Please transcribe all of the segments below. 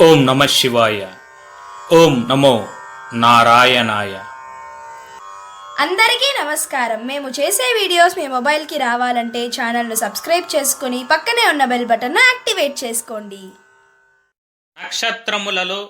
ఓం నమ శివాయ. ఓం నమో నారాయణాయ. అందరికీ నమస్కారం. మేము చేసే వీడియోస్ మీ మొబైల్కి రావాలంటే ఛానల్ను సబ్స్క్రైబ్ చేసుకుని పక్కనే ఉన్న బెల్ బటన్ను యాక్టివేట్ చేసుకోండి. నక్షత్రములలో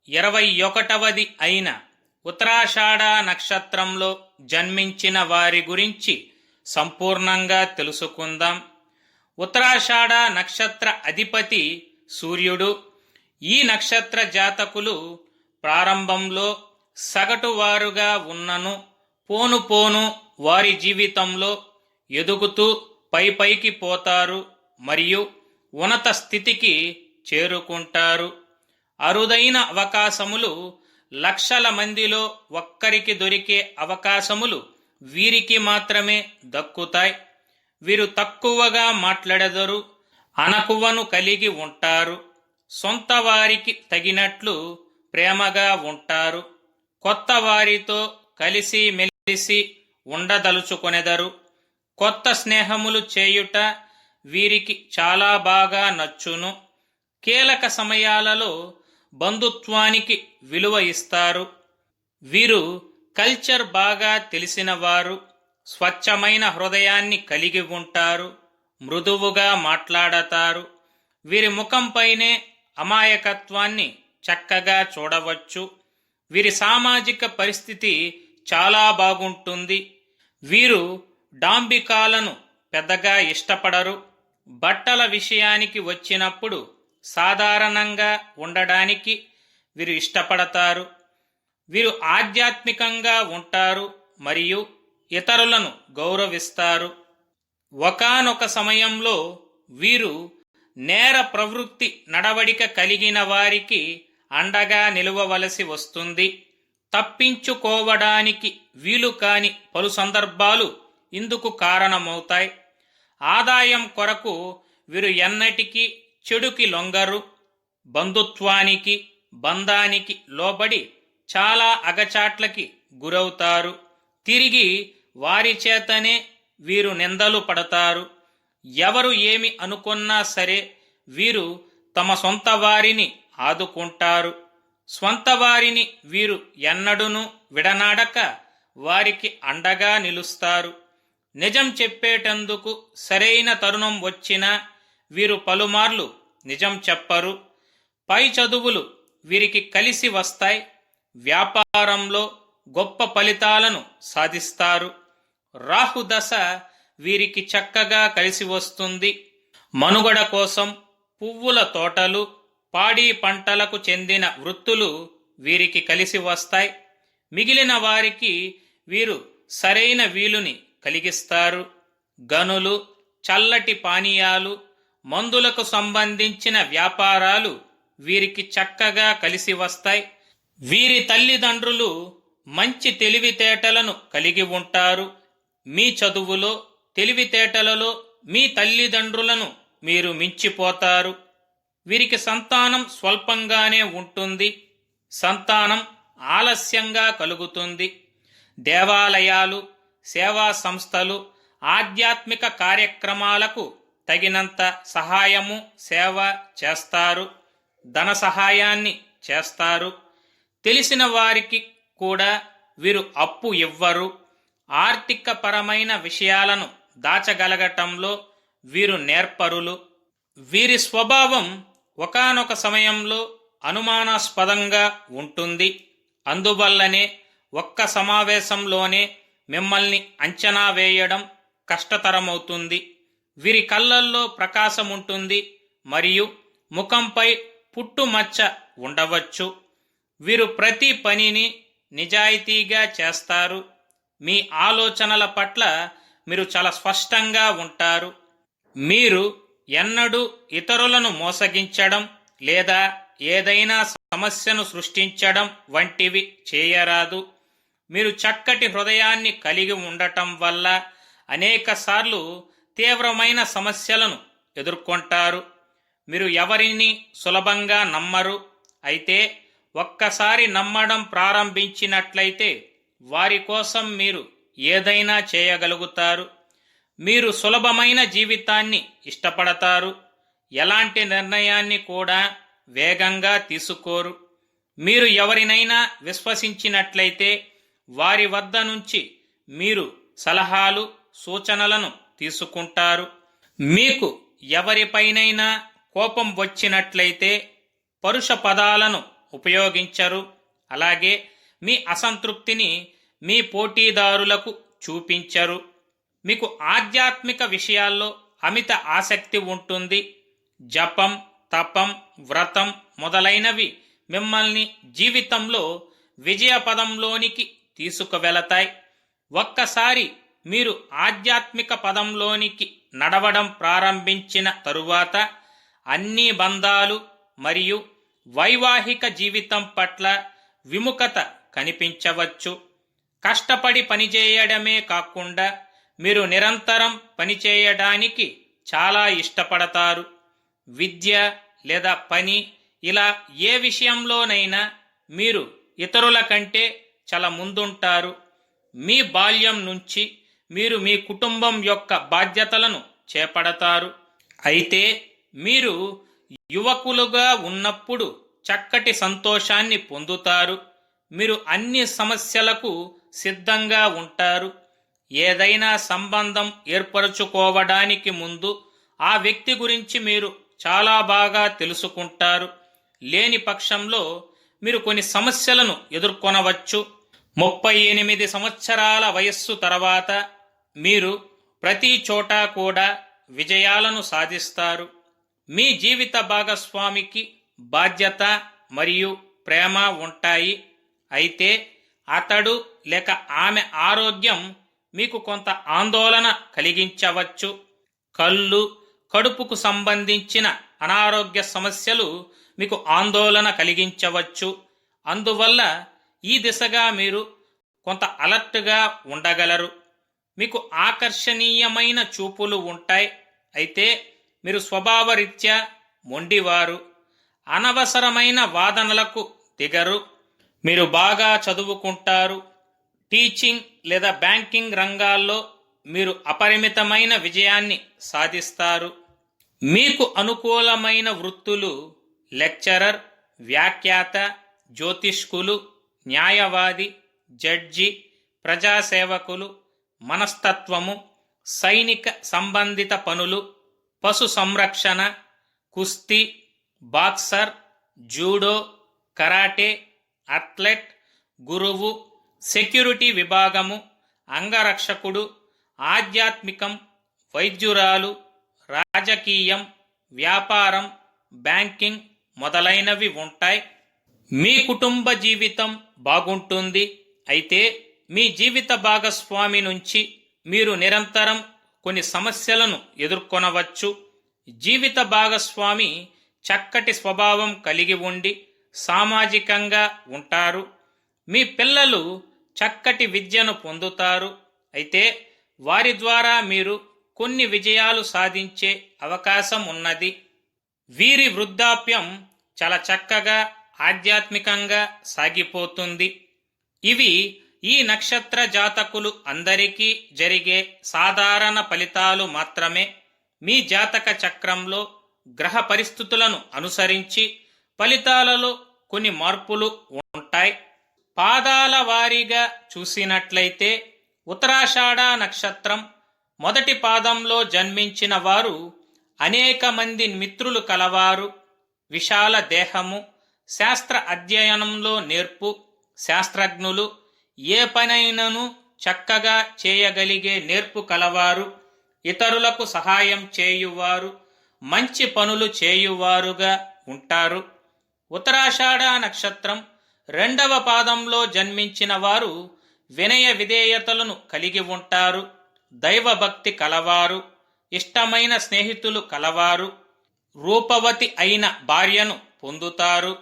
21వది అయిన ఉత్తరాషాఢ నక్షత్రంలో జన్మించిన వారి గురించి సంపూర్ణంగా తెలుసుకుందాం. ఉత్తరాషాఢ నక్షత్ర అధిపతి సూర్యుడు. ఈ నక్షత్ర జాతకులు ప్రారంభంలో సగటువారుగా ఉన్నను పోను పోను వారి జీవితంలో ఎదుగుతూ పైకి పోతారు మరియు ఉన్నత స్థితికి చేరుకుంటారు. అరుదైన అవకాశములు, లక్షల మందిలో ఒక్కరికి దొరికే అవకాశములు వీరికి మాత్రమే దక్కుతాయి. వీరు తక్కువగా మాట్లాడెదరు, అణకువను కలిగి ఉంటారు. సొంత వారికి తగినట్లు ప్రేమగా ఉంటారు. కొత్త వారితో కలిసి మెలిసి ఉండదలుచుకొనెదరు. కొత్త స్నేహములు చేయుట వీరికి చాలా బాగా నచ్చును. కీలక సమయాలలో బంధుత్వానికి విలువ ఇస్తారు. వీరు కల్చర్ బాగా తెలిసినవారు. స్వచ్ఛమైన హృదయాన్ని కలిగి ఉంటారు. మృదువుగా మాట్లాడతారు. వీరి ముఖంపైనే అమాయకత్వాన్ని చక్కగా చూడవచ్చు. వీరి సామాజిక పరిస్థితి చాలా బాగుంటుంది. వీరు డాంబికాలను పెద్దగా ఇష్టపడరు. బట్టల విషయానికి వచ్చినప్పుడు సాధారణంగా ఉండడానికి వీరు ఇష్టపడతారు. వీరు ఆధ్యాత్మికంగా ఉంటారు మరియు ఇతరులను గౌరవిస్తారు. ఒకానొక సమయంలో వీరు నేర ప్రవృత్తి నడవడిక కలిగిన వారికి అండగా నిలువవలసి వస్తుంది. తప్పించుకోవడానికి వీలు కాని పలు సందర్భాలు ఇందుకు కారణమవుతాయి. ఆదాయం కొరకు వీరు ఎన్నటికీ చెడుకి లొంగరు. బంధుత్వానికి, బంధానికి లోబడి చాలా అగచాట్లకి గురవుతారు. తిరిగి వారి చేతనే వీరు నిందలు పడతారు. ఎవరు ఏమి అనుకున్నా సరే వీరు తమ సొంత వారిని ఆదుకుంటారు. స్వంత వారిని వీరు ఎన్నడూను విడనాడక వారికి అండగా నిలుస్తారు. నిజం చెప్పేటందుకు సరైన తరుణం వచ్చినా వీరు పలుమార్లు నిజం చెప్పరు. పై చదువులు వీరికి కలిసి వస్తాయి. వ్యాపారంలో గొప్ప ఫలితాలను సాధిస్తారు. రాహుదశ వీరికి చక్కగా కలిసి వస్తుంది. మనుగడ కోసం పువ్వుల తోటలు, పాడి పంటలకు చెందిన వృత్తులు వీరికి కలిసి వస్తాయి. మిగిలిన వారికి వీరు సరైన వీలుని కలిగిస్తారు. గనులు, చల్లటి పానీయాలు, మందులకు సంబంధించిన వ్యాపారాలు వీరికి చక్కగా కలిసి వస్తాయి. వీరి తల్లిదండ్రులు మంచి తెలివితేటలను కలిగి ఉంటారు. మీ చదువులో, తెలివితేటలలో మీ తల్లిదండ్రులను మీరు మించిపోతారు. వీరికి సంతానం స్వల్పంగానే ఉంటుంది. సంతానం ఆలస్యంగా కలుగుతుంది. దేవాలయాలు, సేవా సంస్థలు, ఆధ్యాత్మిక కార్యక్రమాలకు తగినంత సహాయము, సేవ చేస్తారు. ధన సహాయాన్ని చేస్తారు. తెలిసిన వారికి కూడా వీరు అప్పు ఇవ్వరు. ఆర్థిక పరమైన విషయాలను దాచగలగటంలో వీరు నేర్పరులు. వీరి స్వభావం ఒకానొక సమయంలో అనుమానాస్పదంగా ఉంటుంది. అందువల్లనే ఒక్క సమావేశంలోనే మిమ్మల్ని అంచనా వేయడం కష్టతరమవుతుంది. వీరి కళ్ళల్లో ప్రకాశం ఉంటుంది మరియు ముఖంపై పుట్టుమచ్చ ఉండవచ్చు. వీరు ప్రతి పనిని నిజాయితీగా చేస్తారు. మీ ఆలోచనల పట్ల మీరు చాలా స్పష్టంగా ఉంటారు. మీరు ఎన్నడూ ఇతరులను మోసగించడం లేదా ఏదైనా సమస్యను సృష్టించడం వంటివి చేయరాదు. మీరు చక్కటి హృదయాన్ని కలిగి ఉండటం వల్ల అనేకసార్లు తీవ్రమైన సమస్యలను ఎదుర్కొంటారు. మీరు ఎవరిని సులభంగా నమ్మరు. అయితే ఒక్కసారి నమ్మడం ప్రారంభించినట్లయితే వారి కోసం మీరు ఏదైనా చేయగలుగుతారు. మీరు సులభమైన జీవితాన్ని ఇష్టపడతారు. ఎలాంటి నిర్ణయాన్ని కూడా వేగంగా తీసుకోరు. మీరు ఎవరినైనా విశ్వసించినట్లయితే వారి వద్ద నుంచి మీరు సలహాలు, సూచనలను తీసుకుంటారు. మీకు ఎవరిపైనైనా కోపం వచ్చినట్లయితే పరుష పదాలను ఉపయోగించరు. అలాగే మీ అసంతృప్తిని మీ పోటీదారులకు చూపించరు. మీకు ఆధ్యాత్మిక విషయాల్లో అమిత ఆసక్తి ఉంటుంది. జపం, తపం, వ్రతం మొదలైనవి మిమ్మల్ని జీవితంలో విజయపదంలోనికి తీసుకువెళతాయి. ఒక్కసారి మీరు ఆధ్యాత్మిక పదంలోనికి నడవడం ప్రారంభించిన తరువాత అన్ని బంధాలు మరియు వైవాహిక జీవితం పట్ల విముఖత కనిపించవచ్చు. కష్టపడి పనిచేయడమే కాకుండా మీరు నిరంతరం పనిచేయడానికి చాలా ఇష్టపడతారు. విద్య లేదా పని, ఇలా ఏ విషయంలోనైనా మీరు ఇతరుల కంటే చాలా ముందుంటారు. మీ బాల్యం నుంచి మీరు మీ కుటుంబం యొక్క బాధ్యతలను చేపడతారు. అయితే మీరు యువకులుగా ఉన్నప్పుడు చక్కటి సంతోషాన్ని పొందుతారు. మీరు అన్ని సమస్యలకు సిద్ధంగా ఉంటారు. ఏదైనా సంబంధం ఏర్పరచుకోవడానికి ముందు ఆ వ్యక్తి గురించి మీరు చాలా బాగా తెలుసుకుంటారు. లేని పక్షంలో మీరు కొన్ని సమస్యలను ఎదుర్కొనవచ్చు. 38 సంవత్సరాల వయస్సు తర్వాత మీరు ప్రతి చోట కూడా విజయాలను సాధిస్తారు. మీ జీవిత భాగస్వామికి బాధ్యత మరియు ప్రేమ ఉంటాయి. అయితే అతడు లేక ఆమె ఆరోగ్యం మీకు కొంత ఆందోళన కలిగించవచ్చు. కళ్ళు, కడుపుకు సంబంధించిన అనారోగ్య సమస్యలు మీకు ఆందోళన కలిగించవచ్చు. అందువల్ల ఈ దిశగా మీరు కొంత అలర్ట్గా ఉండగలరు. మీకు ఆకర్షణీయమైన చూపులు ఉంటాయి. అయితే మీరు స్వభావరీత్యా మొండివారు. అనవసరమైన వాదనలకు దిగరు. మీరు బాగా చదువుకుంటారు. టీచింగ్ లేదా బ్యాంకింగ్ రంగాల్లో మీరు అపరిమితమైన విజయాన్ని సాధిస్తారు. మీకు అనుకూలమైన వృత్తులు లెక్చరర్, వ్యాఖ్యాత, జ్యోతిష్కులు, న్యాయవాది, జడ్జి, ప్రజాసేవకులు, మనస్తత్వము, సైనిక సంబంధిత పనులు, పశు సంరక్షణ, కుస్తీ, బాక్సర్, జూడో, కరాటే, అథ్లెట్, గురువు, సెక్యూరిటీ విభాగము, అంగరక్షకుడు, ఆధ్యాత్మికం, వైద్యురాలు, రాజకీయం, వ్యాపారం, బ్యాంకింగ్ మొదలైనవి ఉంటాయి. మీ కుటుంబ జీవితం బాగుంటుంది. అయితే మీ జీవిత భాగస్వామి నుంచి మీరు నిరంతరం కొన్ని సమస్యలను ఎదుర్కొనవచ్చు. జీవిత భాగస్వామి చక్కటి స్వభావం కలిగి ఉండి సామాజికంగా ఉంటారు. మీ పిల్లలు చక్కటి విద్యను పొందుతారు. అయితే వారి ద్వారా మీరు కొన్ని విజయాలు సాధించే అవకాశం ఉన్నది. వీరి వృద్ధాప్యం చాలా చక్కగా ఆధ్యాత్మికంగా సాగిపోతుంది. ఇవి ఈ నక్షత్ర జాతకులు అందరికీ జరిగే సాధారణ ఫలితాలు మాత్రమే. మీ జాతక చక్రంలో గ్రహ పరిస్థితులను అనుసరించి ఫలితాలలో కొన్ని మార్పులు ఉంటాయి. పాదాల వారీగా చూసినట్లయితే ఉత్తరాషాఢ నక్షత్రం మొదటి పాదంలో జన్మించిన వారు అనేక మంది మిత్రులు కలవారు. విశాల దేహము, శాస్త్ర అధ్యయనంలో నేర్పు, శాస్త్రజ్ఞులు, ఏ పనైనను చక్కగా చేయగలిగే నేర్పు కలవారు, ఇతరులకు సహాయం చేయువారు, మంచి పనులు చేయువారుగా ఉంటారు. ఉత్తరాషాఢ నక్షత్రం రెండవ పాదంలో జన్మించిన వారు వినయ విధేయతలను కలిగి ఉంటారు. దైవభక్తి కలవారు, ఇష్టమైన స్నేహితులు కలవారు, రూపవతి అయిన భార్యను పొందుతారు.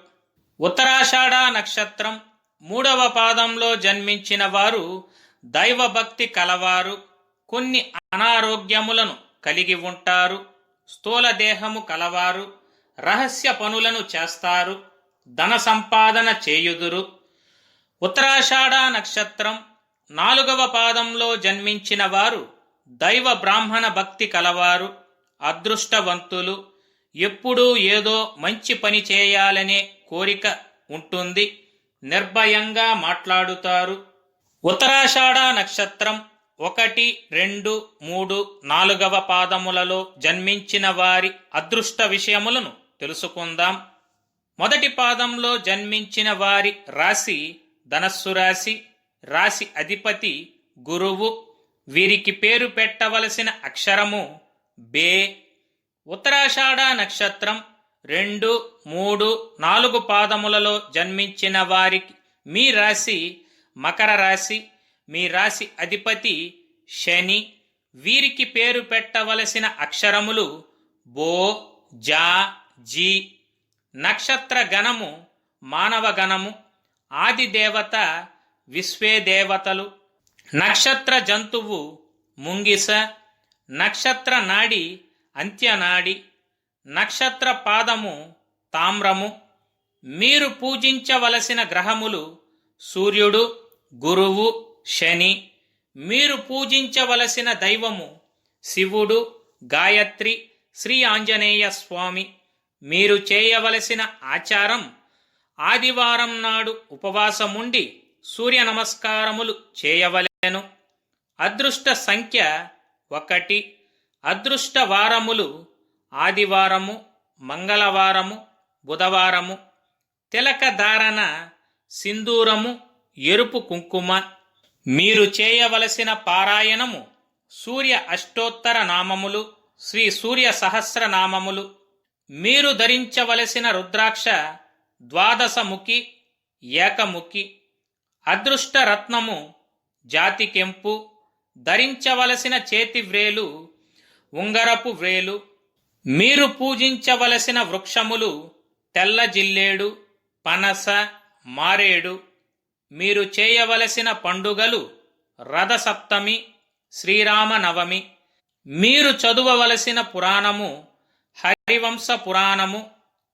ఉత్తరాషాఢ నక్షత్రం మూడవ పాదంలో జన్మించిన వారు దైవభక్తి కలవారు, కొన్ని అనారోగ్యములను కలిగి ఉంటారు, స్థూల దేహము కలవారు, రహస్య పనులను చేస్తారు, ధన సంపాదన చేయుదురు. ఉత్తరాషాఢ నక్షత్రం నాలుగవ పాదంలో జన్మించిన వారు దైవ బ్రాహ్మణ భక్తి కలవారు, అదృష్టవంతులు, ఎప్పుడూ ఏదో మంచి పని చేయాలనే కోరిక ఉంటుంది. నిర్భయంగా మాట్లాడుతారు. ఉత్తరాషాఢ నక్షత్రం 1, 2, 3, 4వ పాదములలో జన్మించిన వారి అదృష్ట విషయములను తెలుసుకుందాం. మొదటి పాదంలో జన్మించిన వారి రాశి ధనస్సు రాశి. రాశి అధిపతి గురువు. వీరికి పేరు పెట్టవలసిన అక్షరము బే. ఉత్తరాషాఢ నక్షత్రం 2, 3, 4 పాదములలో జన్మించిన వారికి మీ రాశి మకర రాశి. మీ రాశి అధిపతి శని. వీరికి పేరు పెట్టవలసిన అక్షరములు బో, జా, జీ. నక్షత్ర గణము మానవ గణము. ఆది దేవత విశ్వే దేవతలు. నక్షత్ర జంతువు ముంగిస. నక్షత్ర నాడి అంత్యనాడి. నక్షత్ర పాదము తామ్రము. మీరు పూజించవలసిన గ్రహములు సూర్యుడు, గురువు, శని. మీరు పూజించవలసిన దైవము శివుడు, గాయత్రి, శ్రీ ఆంజనేయ స్వామి. మీరు చేయవలసిన ఆచారం ఆదివారం నాడు ఉపవాసముండి సూర్య నమస్కారములు చేయవలెను. అదృష్ట సంఖ్య 1. అదృష్ట వారములు ఆదివారము, మంగళవారము, బుధవారము. తిలక ధారణ సింధూరము, ఎరుపు కుంకుమ. మీరు చేయవలసిన పారాయణము సూర్య అష్టోత్తర నామములు, శ్రీ సూర్య సహస్ర నామములు. మీరు ధరించవలసిన రుద్రాక్ష ద్వాదశముఖి, ఏకముఖి. అదృష్ట రత్నము జాతికెంపు. ధరించవలసిన చేతి వ్రేలు ఉంగరపు వ్రేలు. మీరు పూజించవలసిన వృక్షములు తెల్ల జిల్లేడు, పనస, మారేడు. మీరు చేయవలసిన పండుగలు రథసప్తమి, శ్రీరామనవమి. మీరు చదువవలసిన పురాణము హరివంశ పురాణము,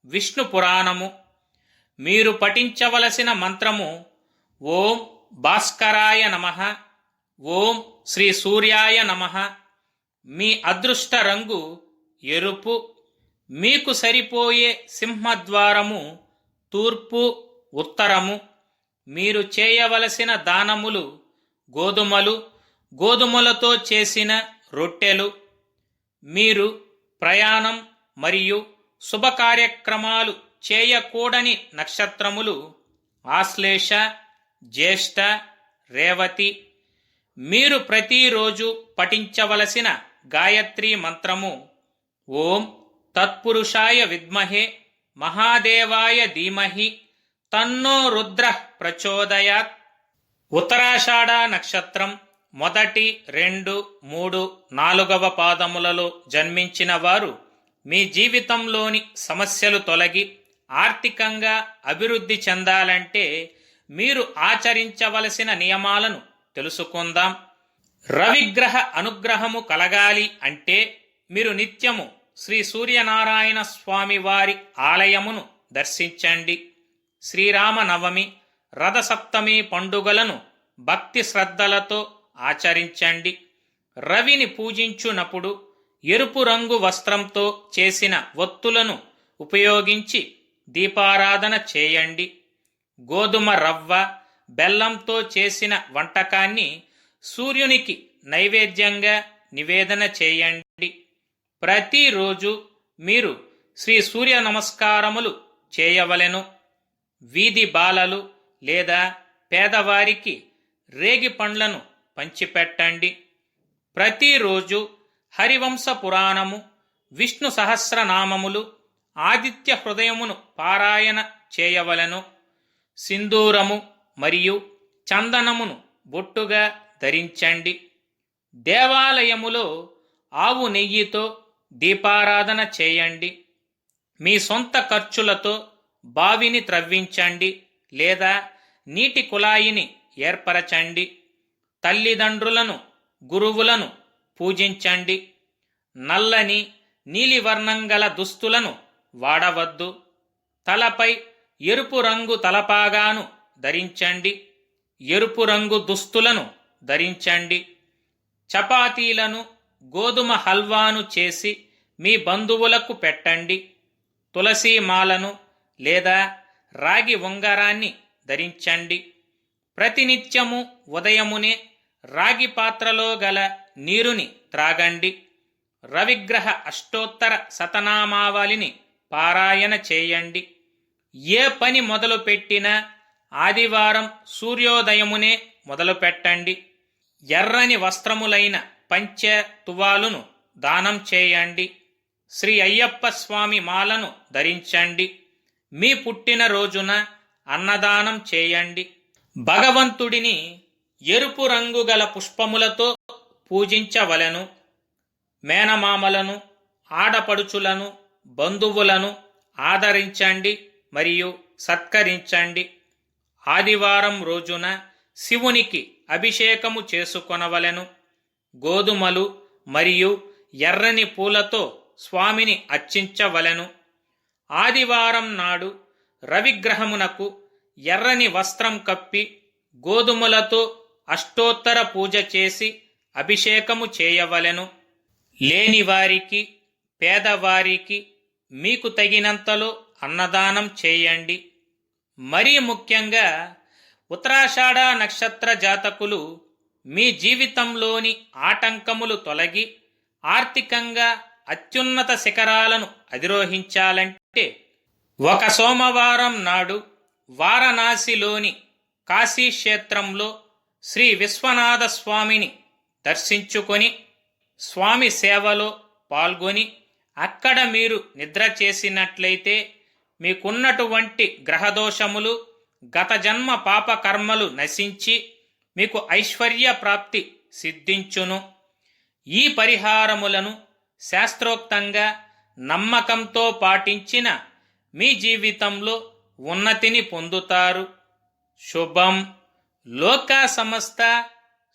విష్ణు పురాణము. మీరు పఠించవలసిన మంత్రము ఓం భాస్కరాయ నమః, ఓం శ్రీ సూర్యాయ నమః. మీ అదృష్ట రంగు ఎరుపు. మీకు సరిపోయే సింహద్వారము తూర్పు, ఉత్తరము. మీరు చేయవలసిన దానములు గోధుమలు, గోధుమలతో చేసిన రొట్టెలు. మీరు ప్రయాణం మరియు శుభకార్యక్రమాలు చేయకూడని నక్షత్రములు ఆశ్లేష, జ్యేష్ఠ, రేవతి. మీరు ప్రతిరోజు పఠించవలసిన గాయత్రి మంత్రము ఓం తత్పురుషాయ విద్మహే మహాదేవాయ ధీమహి తన్నో రుద్ర ప్రచోదయాత్. ఉత్తరాషాఢ నక్షత్రం 1, 2, 3, 4వ పాదములలో జన్మించిన వారు మీ జీవితంలోని సమస్యలు తొలగి ఆర్థికంగా అభివృద్ధి చెందాలంటే మీరు ఆచరించవలసిన నియమాలను తెలుసుకుందాం. రవిగ్రహ అనుగ్రహము కలగాలి అంటే మీరు నిత్యము శ్రీ సూర్యనారాయణ స్వామి వారి ఆలయమును దర్శించండి. శ్రీరామనవమి, రథసప్తమి పండుగలను భక్తి శ్రద్ధలతో ఆచరించండి. రవిని పూజించునప్పుడు ఎరుపు రంగు వస్త్రంతో చేసిన ఒత్తులను ఉపయోగించి దీపారాధన చేయండి. గోధుమ రవ్వ, బెల్లంతో చేసిన వంటకాన్ని సూర్యునికి నైవేద్యంగా నివేదన చేయండి. ప్రతిరోజు మీరు శ్రీ సూర్య నమస్కారములు చేయవలెను. వీధి బాలలు లేదా పేదవారికి రేగి పండ్లను పంచిపెట్టండి. ప్రతిరోజు హరివంశ పురాణము, విష్ణు సహస్రనామములు, ఆదిత్య హృదయమును పారాయణ చేయవలెను. సింధూరము మరియు చందనమును బొట్టుగా ధరించండి. దేవాలయములో ఆవు నెయ్యితో దీపారాధన చేయండి. మీ సొంత ఖర్చులతో బావిని త్రవ్వించండి లేదా నీటి కుళాయిని ఏర్పరచండి. తల్లిదండ్రులను, గురువులను పూజించండి. నల్లని, నీలివర్ణం గల దుస్తులను వాడవద్దు. తలపై ఎరుపు రంగు తలపాగాను ధరించండి. ఎరుపు రంగు దుస్తులను ధరించండి. చపాతీలను, గోధుమ హల్వాను చేసి మీ బంధువులకు పెట్టండి. తులసి మాలను లేదా రాగి ఉంగరాన్ని ధరించండి. ప్రతినిత్యము ఉదయమునే రాగి పాత్రలో గల నీరుని త్రాగండి. రవిగ్రహ అష్టోత్తర శతనామావళిని పారాయణ చేయండి. ఏ పని మొదలుపెట్టినా ఆదివారం సూర్యోదయమునే మొదలుపెట్టండి. ఎర్రని వస్త్రములైన పంచె తువాలును దానం చేయండి. శ్రీ అయ్యప్ప స్వామి మాలను ధరించండి. మీ పుట్టిన రోజున అన్నదానం చేయండి. భగవంతుడిని ఎరుపు రంగు గల పుష్పములతో పూజించవలెను. మేనమామలను, ఆడపడుచులను, బంధువులను ఆదరించండి మరియు సత్కరించండి. ఆదివారం రోజున శివునికి అభిషేకము చేసుకొనవలెను. గోధుమలు మరియు ఎర్రని పూలతో స్వామిని అర్చించవలెను. ఆదివారం నాడు రవిగ్రహమునకు ఎర్రని వస్త్రం కప్పి గోధుమలతో అష్టోత్తర పూజ చేసి అభిషేకము చేయవలెను. లేనివారికి, పేదవారికి మీకు తగినంతలో అన్నదానం చేయండి. మరీ ముఖ్యంగా ఉత్తరాషాఢ నక్షత్ర జాతకులు మీ జీవితంలోని ఆటంకములు తొలగి ఆర్థికంగా అత్యున్నత శిఖరాలను అధిరోహించాలంటే ఒక సోమవారం నాడు వారణాసిలోని కాశీక్షేత్రంలో శ్రీ విశ్వనాథ స్వామిని దర్శించుకొని స్వామి సేవలో పాల్గొని అక్కడ మీరు నిద్ర చేసినట్లయితే మీకున్నటువంటి గ్రహదోషములు, గత జన్మ పాపకర్మలు నశించి మీకు ఐశ్వర్య ప్రాప్తి సిద్ధించును. ఈ పరిహారములను శాస్త్రోక్తంగా నమ్మకంతో పాటించిన మీ జీవితంలో ఉన్నతిని పొందుతారు. శుభం. లోకా సమస్త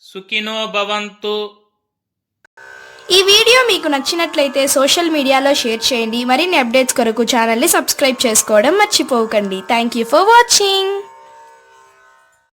సుఖినో భవంతు. ఈ వీడియో మీకు నచ్చినట్లయితే సోషల్ మీడియాలో షేర్ చేయండి. మరిన్ని అప్డేట్స్ కొరకు ఛానల్ని సబ్స్క్రైబ్ చేసుకోవడం మర్చిపోకండి. Thank you for watching.